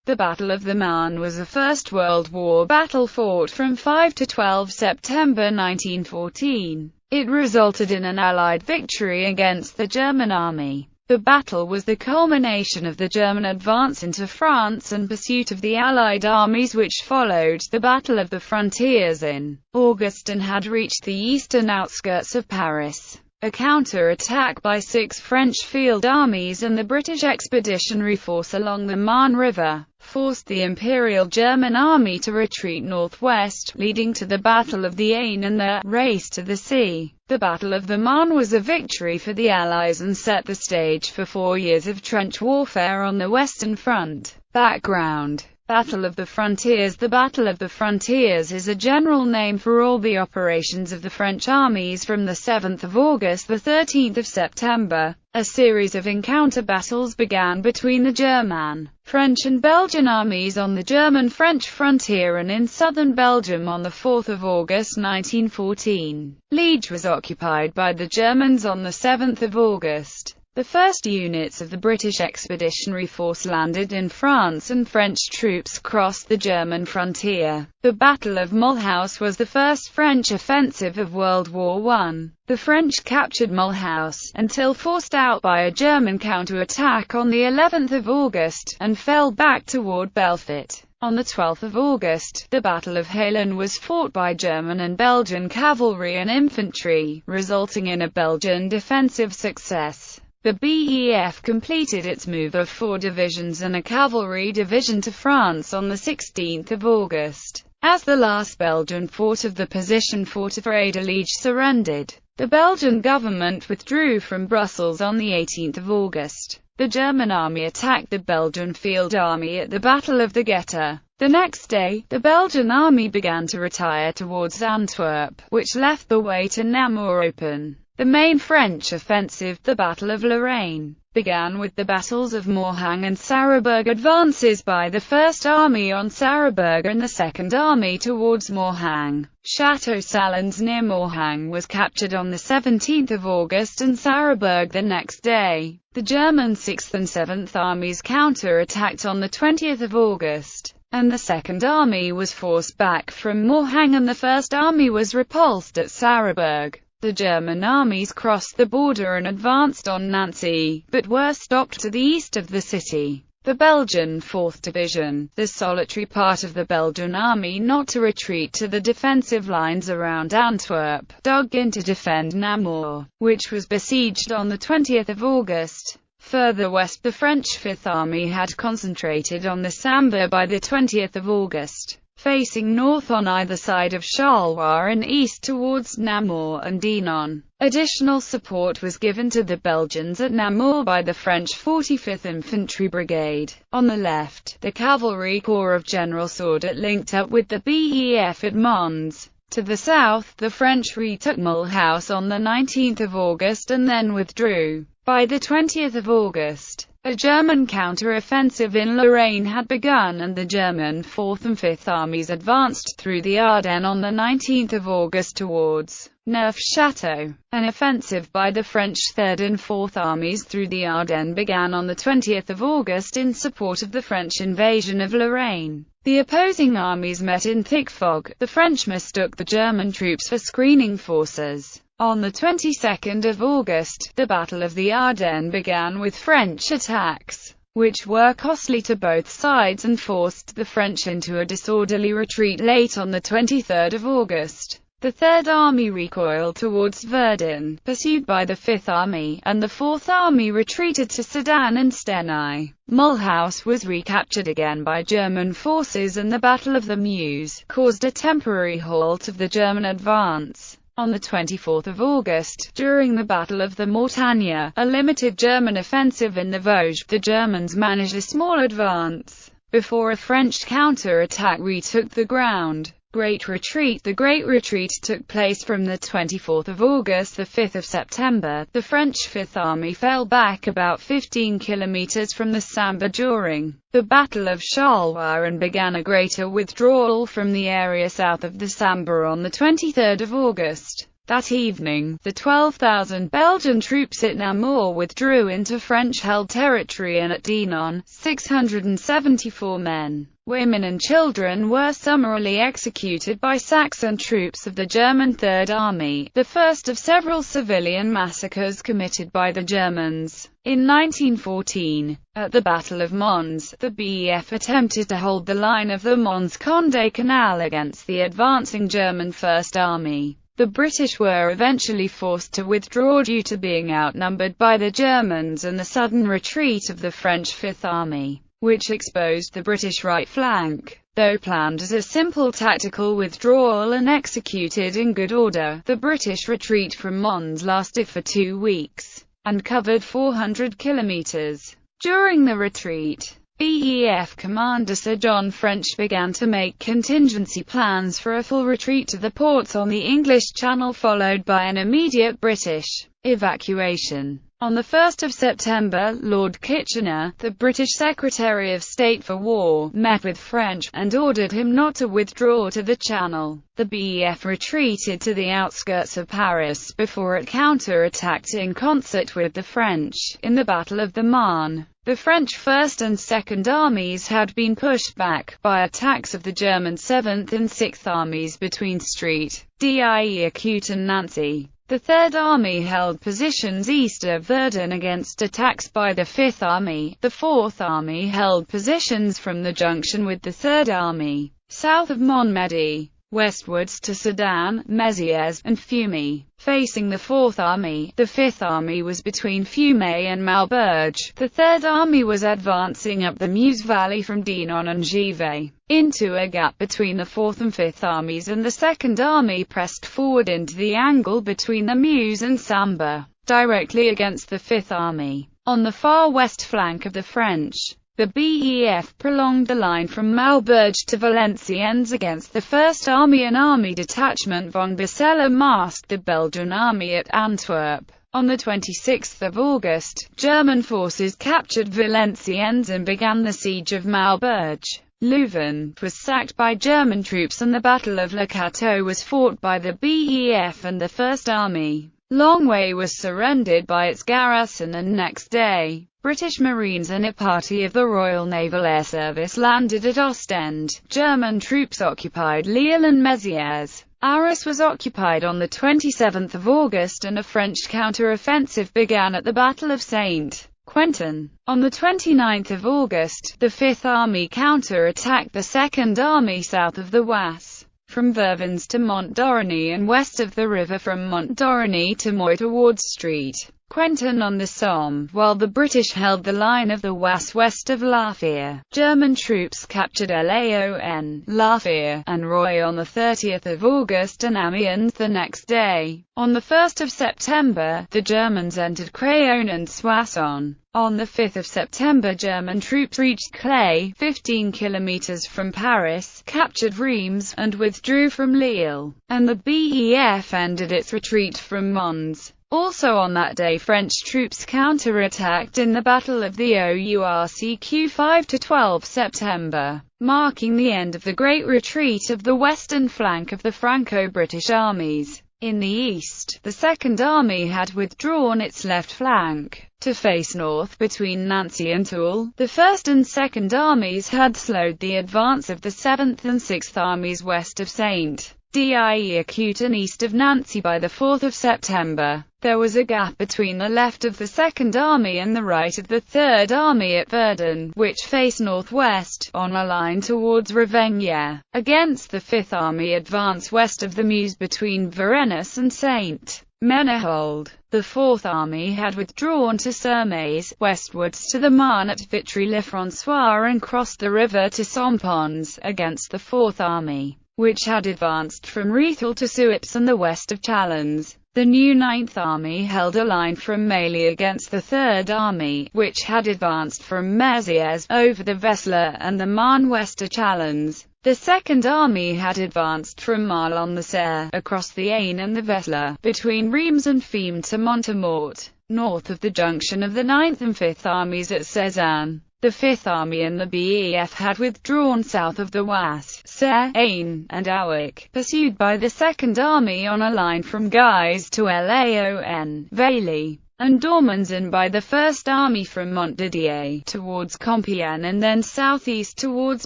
The Battle of the Marne was a First World War battle fought from 5 to 12 September 1914. It resulted in an Allied victory against the German army. The battle was the culmination of the German advance into France and pursuit of the Allied armies which followed the Battle of the Frontiers in August and had reached the eastern outskirts of Paris. A counter-attack by 6 French field armies and the British Expeditionary Force along the Marne River forced the Imperial German Army to retreat northwest, leading to the Battle of the Aisne and the Race to the Sea. The Battle of the Marne was a victory for the Allies and set the stage for 4 years of trench warfare on the Western Front. Background: Battle of the Frontiers. The Battle of the Frontiers is a general name for all the operations of the French armies from the 7th of August to the 13th of September. A series of encounter battles began between the German, French and Belgian armies on the German-French frontier and in southern Belgium on the 4th of August 1914. Liège was occupied by the Germans on the 7th of August. The first units of the British Expeditionary Force landed in France and French troops crossed the German frontier. The Battle of Mulhouse was the first French offensive of World War I. The French captured Mulhouse, until forced out by a German counterattack on the 11th of August, and fell back toward Belfort. On the 12th of August, the Battle of Halen was fought by German and Belgian cavalry and infantry, resulting in a Belgian defensive success. The BEF completed its move of 4 divisions and a cavalry division to France on the 16th of August. As the last Belgian fort of the position fortified Liège surrendered, the Belgian government withdrew from Brussels on the 18th of August. The German army attacked the Belgian field army at the Battle of the Ghetto. The next day, the Belgian army began to retire towards Antwerp, which left the way to Namur open. The main French offensive, the Battle of Lorraine, began with the battles of Morhange and Sarrebourg. Advances by the First Army on Sarrebourg and the Second Army towards Morhange. Château Salins near Morhange was captured on the 17th of August and Sarrebourg the next day. The German 6th and 7th Armies counter-attacked on the 20th of August, and the Second Army was forced back from Morhange and the First Army was repulsed at Sarrebourg. The German armies crossed the border and advanced on Nancy, but were stopped to the east of the city. The Belgian 4th Division, the solitary part of the Belgian army not to retreat to the defensive lines around Antwerp, dug in to defend Namur, which was besieged on the 20th of August. Further west, the French 5th Army had concentrated on the Sambre by the 20th of August. Facing north on either side of Charleroi and east towards Namur and Dinant. Additional support was given to the Belgians at Namur by the French 45th Infantry Brigade. On the left, the Cavalry Corps of General Saudet linked up with the BEF at Mons. To the south, the French retook Mulhouse on the 19th of August and then withdrew. By the 20th of August, a German counter-offensive in Lorraine had begun and the German 4th and 5th Armies advanced through the Ardennes on the 19th of August towards Neufchâteau. An offensive by the French 3rd and 4th Armies through the Ardennes began on the 20th of August in support of the French invasion of Lorraine. The opposing armies met in thick fog. The French mistook the German troops for screening forces. On the 22nd of August, the Battle of the Ardennes began with French attacks, which were costly to both sides and forced the French into a disorderly retreat. Late on the 23rd of August, the Third Army recoiled towards Verdun, pursued by the Fifth Army, and the Fourth Army retreated to Sedan and Stenay. Mulhouse was recaptured again by German forces and the Battle of the Meuse caused a temporary halt of the German advance. On the 24th of August, during the Battle of the Mortagne, a limited German offensive in the Vosges, the Germans managed a small advance before a French counter-attack retook the ground. The Great Retreat took place from the 24th of August to the 5th of September. The French Fifth Army fell back about 15 kilometers from the Sambre during the Battle of Charleroi and began a greater withdrawal from the area south of the Sambre on the 23rd of August. That evening, the 12,000 Belgian troops at Namur withdrew into French-held territory, and at Dinant, 674 men, women and children were summarily executed by Saxon troops of the German Third Army, the first of several civilian massacres committed by the Germans. In 1914, at the Battle of Mons, the BEF attempted to hold the line of the Mons-Condé Canal against the advancing German First Army. The British were eventually forced to withdraw due to being outnumbered by the Germans and the sudden retreat of the French Fifth Army, which exposed the British right flank. Though planned as a simple tactical withdrawal and executed in good order, the British retreat from Mons lasted for 2 weeks, and covered 400 kilometers. During the retreat, BEF commander Sir John French began to make contingency plans for a full retreat to the ports on the English Channel, followed by an immediate British evacuation. On 1 September, Lord Kitchener, the British Secretary of State for War, met with French, and ordered him not to withdraw to the Channel. The BEF retreated to the outskirts of Paris before it counter-attacked in concert with the French, in the Battle of the Marne. The French First and Second Armies had been pushed back by attacks of the German Seventh and Sixth Armies between St. Dié and Nancy. The Third Army held positions east of Verdun against attacks by the Fifth Army. The Fourth Army held positions from the junction with the Third Army, south of Montmedy, westwards to Sedan, Mézières, and Fiume. Facing the Fourth Army, the Fifth Army was between Fiume and Maubeuge. The Third Army was advancing up the Meuse Valley from Dinant and Givet, into a gap between the Fourth and Fifth Armies, and the Second Army pressed forward into the angle between the Meuse and Sambre, directly against the Fifth Army. On the far west flank of the French, the BEF prolonged the line from Maubeuge to Valenciennes against the First Army. An army detachment von Bessel masked the Belgian army at Antwerp. On 26 August, German forces captured Valenciennes and began the siege of Maubeuge. Leuven was sacked by German troops, and the Battle of Le Cateau was fought by the BEF and the First Army. Longwy was surrendered by its garrison, and next day, British Marines and a party of the Royal Naval Air Service landed at Ostend. German troops occupied Lille and Mézières. Arras was occupied on 27 August, and a French counter-offensive began at the Battle of St. Quentin. On 29 August, the Fifth Army counter-attacked the Second Army south of the Oise, from Vervins to Montdorigny, and west of the river from Montdorigny to Moy towards St. Quentin on the Somme, while the British held the line of the Oise west of La Fère. German troops captured Laon, La Fère, and Roye on 30 August, and Amiens the next day. On 1 September, the Germans entered Craonne and Soissons. On 5 September, German troops reached Clay, 15 kilometers from Paris, captured Reims, and withdrew from Lille, and the BEF ended its retreat from Mons. Also on that day, French troops counter-attacked in the Battle of the Ourcq 5–12 September, marking the end of the Great Retreat of the western flank of the Franco-British armies. In the east, the Second Army had withdrawn its left flank to face north between Nancy and Toul. The First and Second Armies had slowed the advance of the Seventh and Sixth Armies west of St. Dié and east of Nancy. By 4 September, there was a gap between the left of the Second Army and the right of the Third Army at Verdun, which faced northwest, on a line towards Ravigny, against the Fifth Army advance west of the Meuse between Varennes and St. Menehould. The Fourth Army had withdrawn to Sermaize, westwards to the Marne at Vitry-le-François, and crossed the river to Sompons, against the Fourth Army, which had advanced from Rethel to Suippes and the west of Chalons. The new Ninth Army held a line from Mailly against the Third Army, which had advanced from Mézières, over the Vesle and the Marne west to Chalons. The Second Army had advanced from Marle-on-the-Serre, across the Aisne and the Vesle, between Reims and Fiume to Montemort, north of the junction of the Ninth and Fifth Armies at Cézanne. The Fifth Army and the BEF had withdrawn south of the Oise, Aisne, and Awic, pursued by the Second Army on a line from Guise to Laon, Vayli, and Dormans, and by the First Army from Montdidier towards Compiègne and then southeast towards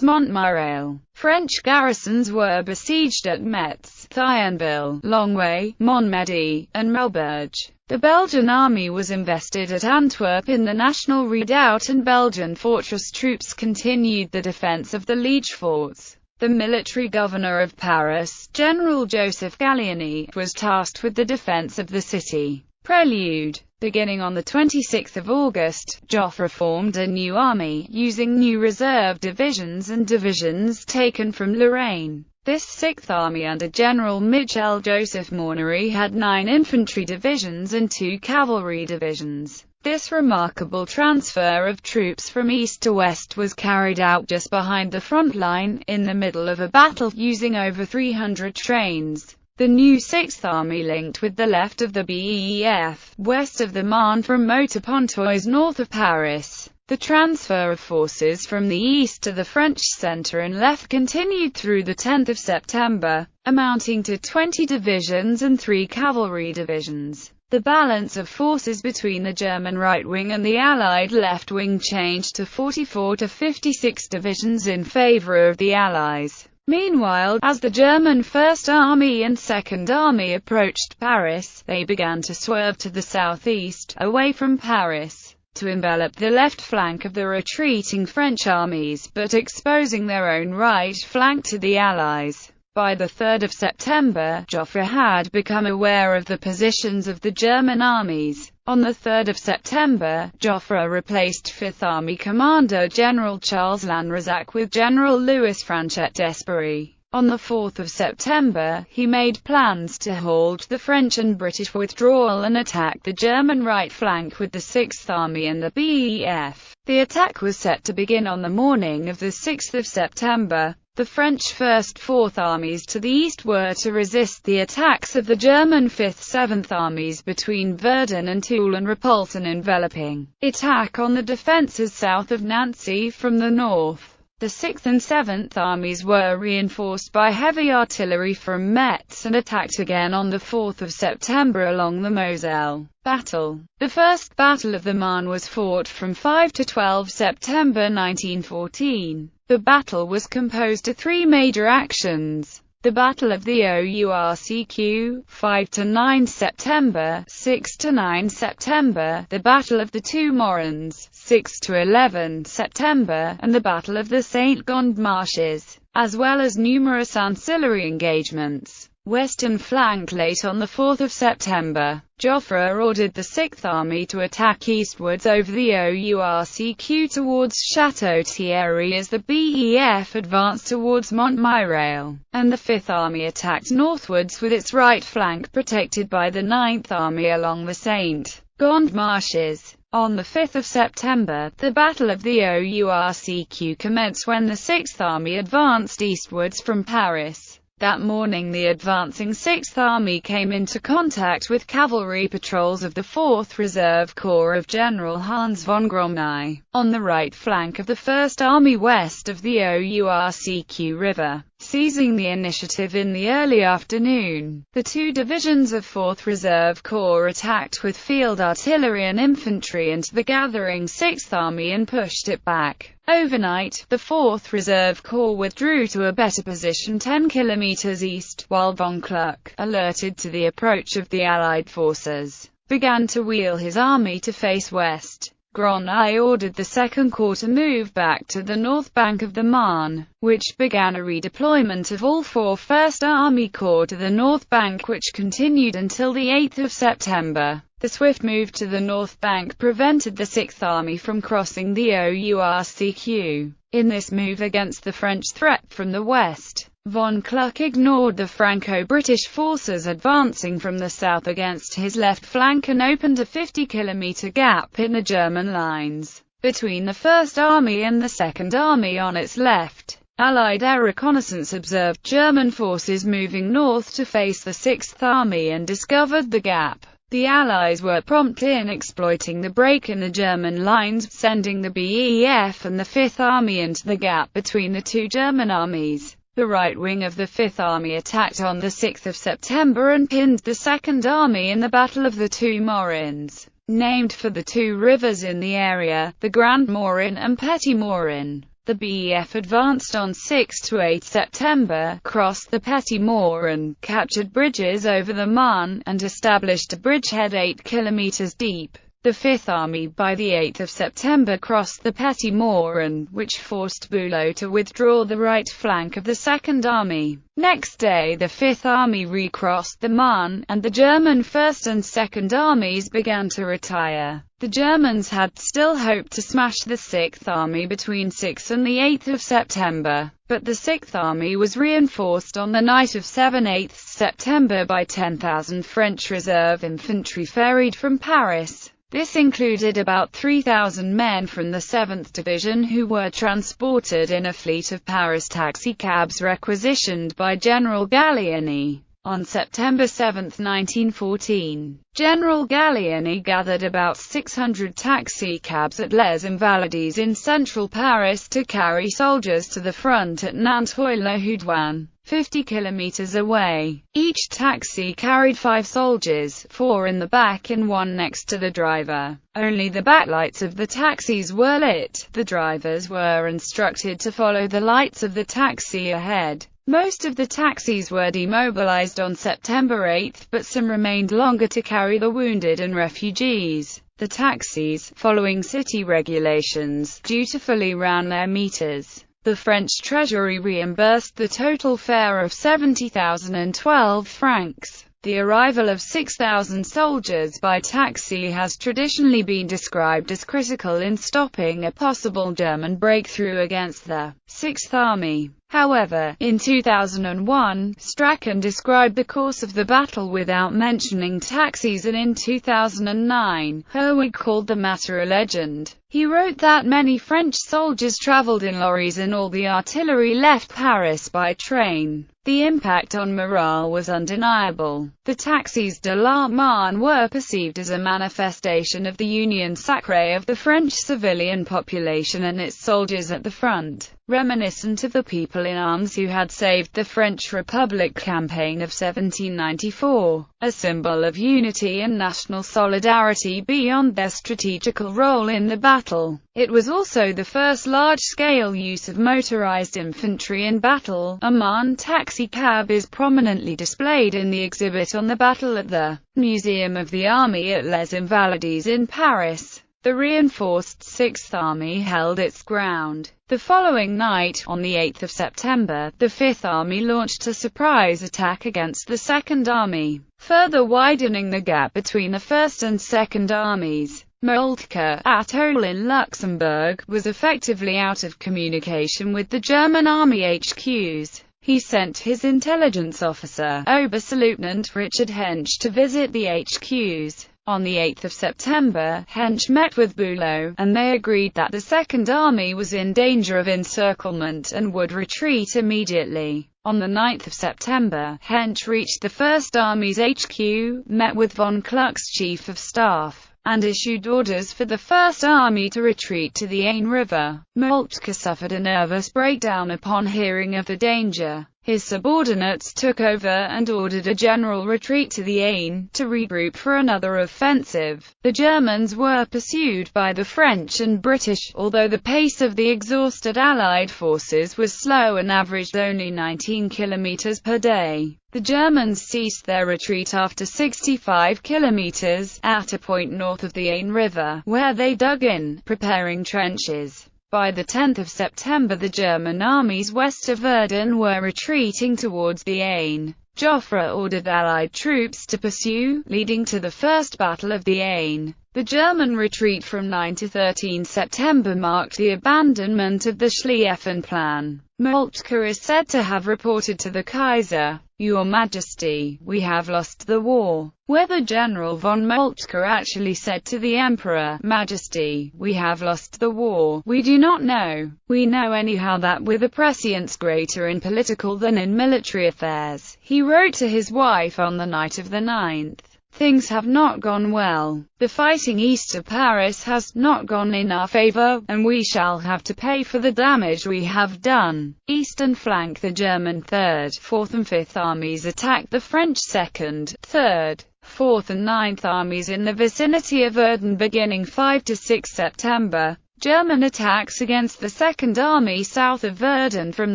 Montmirail. French garrisons were besieged at Metz, Thionville, Longwy, Montmedy, and Maubeuge. The Belgian army was invested at Antwerp in the National Redoubt, and Belgian fortress troops continued the defense of the Liege forts. The military governor of Paris, General Joseph Gallieni, was tasked with the defense of the city. Prelude. Beginning on 26 August, Joffre formed a new army, using new reserve divisions and divisions taken from Lorraine. This Sixth Army under General Michel-Joseph Mornery had 9 infantry divisions and 2 cavalry divisions. This remarkable transfer of troops from east to west was carried out just behind the front line, in the middle of a battle, using over 300 trains. The new Sixth Army linked with the left of the BEF, west of the Marne from Montaupontoise north of Paris. The transfer of forces from the east to the French centre and left continued through the 10th of September, amounting to 20 divisions and 3 cavalry divisions. The balance of forces between the German right wing and the Allied left wing changed to 44 to 56 divisions in favour of the Allies. Meanwhile, as the German First Army and Second Army approached Paris, they began to swerve to the southeast, away from Paris, to envelop the left flank of the retreating French armies, but exposing their own right flank to the Allies. By the 3rd of September, Joffre had become aware of the positions of the German armies. On the 3rd of September, Joffre replaced Fifth Army Commander General Charles Lanrezac with General Louis Franchet d'Espery. On the 4th of September, he made plans to halt the French and British withdrawal and attack the German right flank with the Sixth Army and the BEF. The attack was set to begin on the morning of the 6th of September. The French 1st, 4th Armies to the east were to resist the attacks of the German 5th, 7th Armies between Verdun and Toul and repulse an enveloping attack on the defences south of Nancy from the north. The 6th and 7th Armies were reinforced by heavy artillery from Metz and attacked again on the 4th of September along the Moselle. Battle. The First Battle of the Marne was fought from 5 to 12 September 1914. The battle was composed of 3 major actions. The Battle of the Ourcq, 5 to 9 September, 6 to 9 September, the Battle of the Two Morans, 6 to 11 September, and the Battle of the Saint-Gond Marshes, as well as numerous ancillary engagements. Western flank. Late on the 4th of September, Joffre ordered the Sixth Army to attack eastwards over the Ourcq towards Château-Thierry as the BEF advanced towards Montmirail, and the Fifth Army attacked northwards with its right flank protected by the Ninth Army along the Saint-Gond Marshes. On the 5th of September, the Battle of the Ourcq commenced when the Sixth Army advanced eastwards from Paris. That morning the advancing Sixth Army came into contact with cavalry patrols of the 4th Reserve Corps of General Hans von Gromny, on the right flank of the First Army west of the Ourcq River. Seizing the initiative in the early afternoon, the 2 divisions of 4th Reserve Corps attacked with field artillery and infantry into the gathering Sixth Army and pushed it back. Overnight, the 4th Reserve Corps withdrew to a better position 10 kilometers east, while von Kluck, alerted to the approach of the Allied forces, began to wheel his army to face west. Gromny ordered the Second Corps to move back to the north bank of the Marne, which began a redeployment of all 4 First Army Corps to the north bank, which continued until the 8th of September. The swift move to the north bank prevented the Sixth Army from crossing the Ourcq. In this move against the French threat from the west, von Kluck ignored the Franco-British forces advancing from the south against his left flank and opened a 50-kilometer gap in the German lines, between the First Army and the Second Army on its left. Allied air reconnaissance observed German forces moving north to face the Sixth Army and discovered the gap. The Allies were prompt in exploiting the break in the German lines, sending the BEF and the Fifth Army into the gap between the two German armies. The right wing of the Fifth Army attacked on the 6th of September and pinned the Second Army in the Battle of the Two Moraines, named for the two rivers in the area, the Grand Morin and Petit Morin. The BEF advanced on 6 to 8 September, crossed the Petit Morin, captured bridges over the Marne, and established a bridgehead 8 kilometers deep. The Fifth Army by the 8th of September crossed the Petit Morin, which forced Bülow to withdraw the right flank of the Second Army. Next day the Fifth Army recrossed the Marne, and the German First and Second Armies began to retire. The Germans had still hoped to smash the Sixth Army between 6 and the 8th of September, but the Sixth Army was reinforced on the night of 7/8 September by 10,000 French reserve infantry ferried from Paris. This included about 3,000 men from the 7th Division who were transported in a fleet of Paris taxicabs requisitioned by General Gallieni. On September 7, 1914, General Gallieni gathered about 600 taxicabs at Les Invalides in central Paris to carry soldiers to the front at Nanteuil-le-Houdouin, 50 kilometers away. Each taxi carried 5 soldiers, 4 in the back and 1 next to the driver. Only the backlights of the taxis were lit. The drivers were instructed to follow the lights of the taxi ahead. Most of the taxis were demobilized on September 8, but some remained longer to carry the wounded and refugees. The taxis, following city regulations, dutifully ran their meters. The French treasury reimbursed the total fare of 70,012 francs. The arrival of 6,000 soldiers by taxi has traditionally been described as critical in stopping a possible German breakthrough against the Sixth Army. However, in 2001, Strachan described the course of the battle without mentioning taxis, and in 2009, Herwig called the matter a legend. He wrote that many French soldiers traveled in lorries and all the artillery left Paris by train. The impact on morale was undeniable. The taxis de la Marne were perceived as a manifestation of the union sacrée of the French civilian population and its soldiers at the front, reminiscent of the people in arms who had saved the French Republic campaign of 1794, a symbol of unity and national solidarity beyond their strategical role in the battle. It was also the first large-scale use of motorized infantry in battle. A Marne taxicab is prominently displayed in the exhibit on the battle at the Museum of the Army at Les Invalides in Paris. The reinforced Sixth Army held its ground. The following night, on the 8th of September, the Fifth Army launched a surprise attack against the Second Army, further widening the gap between the First and Second Armies. Moltke, atoll in Luxembourg, was effectively out of communication with the German army HQs. He sent his intelligence officer, Oberstleutnant Richard Hensch, to visit the HQs. On the 8th of September, Hensch met with Bülow, and they agreed that the Second Army was in danger of encirclement and would retreat immediately. On the 9th of September, Hensch reached the First Army's HQ, met with von Kluck's chief of staff, and issued orders for the First Army to retreat to the Aisne River. Moltke suffered a nervous breakdown upon hearing of the danger. His subordinates took over and ordered a general retreat to the Aisne, to regroup for another offensive. The Germans were pursued by the French and British, although the pace of the exhausted Allied forces was slow and averaged only 19 kilometers per day. The Germans ceased their retreat after 65 kilometers, at a point north of the Aisne River, where they dug in, preparing trenches. By the 10th of September the German armies west of Verdun were retreating towards the Aisne. Joffre ordered Allied troops to pursue, leading to the First Battle of the Aisne. The German retreat from 9 to 13 September marked the abandonment of the Schlieffen Plan. Moltke is said to have reported to the Kaiser, "Your Majesty, we have lost the war." Whether General von Moltke actually said to the Emperor, "Majesty, we have lost the war," we do not know. We know anyhow that with a prescience greater in political than in military affairs, he wrote to his wife on the night of the 9th. Things have not gone well. The fighting east of Paris has not gone in our favor, and we shall have to pay for the damage we have done. Eastern flank. The German 3rd, 4th and 5th Armies attacked the French 2nd, 3rd, 4th and 9th Armies in the vicinity of Verdun beginning 5 to 6 September. German attacks against the 2nd Army south of Verdun from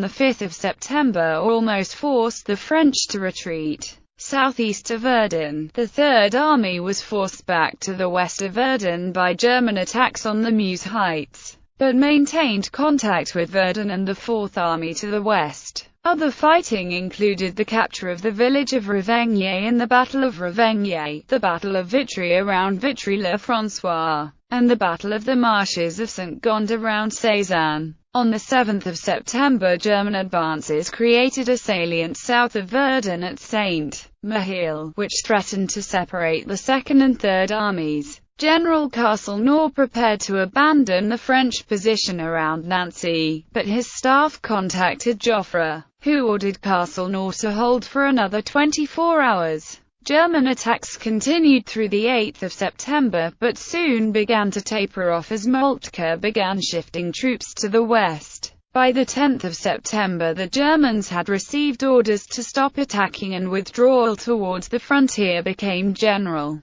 the 5th of September almost forced the French to retreat southeast of Verdun. The 3rd Army was forced back to the west of Verdun by German attacks on the Meuse Heights, but maintained contact with Verdun and the 4th Army to the west. Other fighting included the capture of the village of Lvcvlvs in the Battle of Lvcvlvs, the Battle of Vitry around Vitry-le-François, and the Battle of the Marshes of Saint-Gond around Cézanne. On the 7th of September, German advances created a salient south of Verdun at Saint-Mihiel, which threatened to separate the 2nd and 3rd Armies. General Castelnau prepared to abandon the French position around Nancy, but his staff contacted Joffre, who ordered Castelnau to hold for another 24 hours. German attacks continued through the 8th of September, but soon began to taper off as Moltke began shifting troops to the west. By the 10th of September the Germans had received orders to stop attacking and withdrawal towards the frontier became general.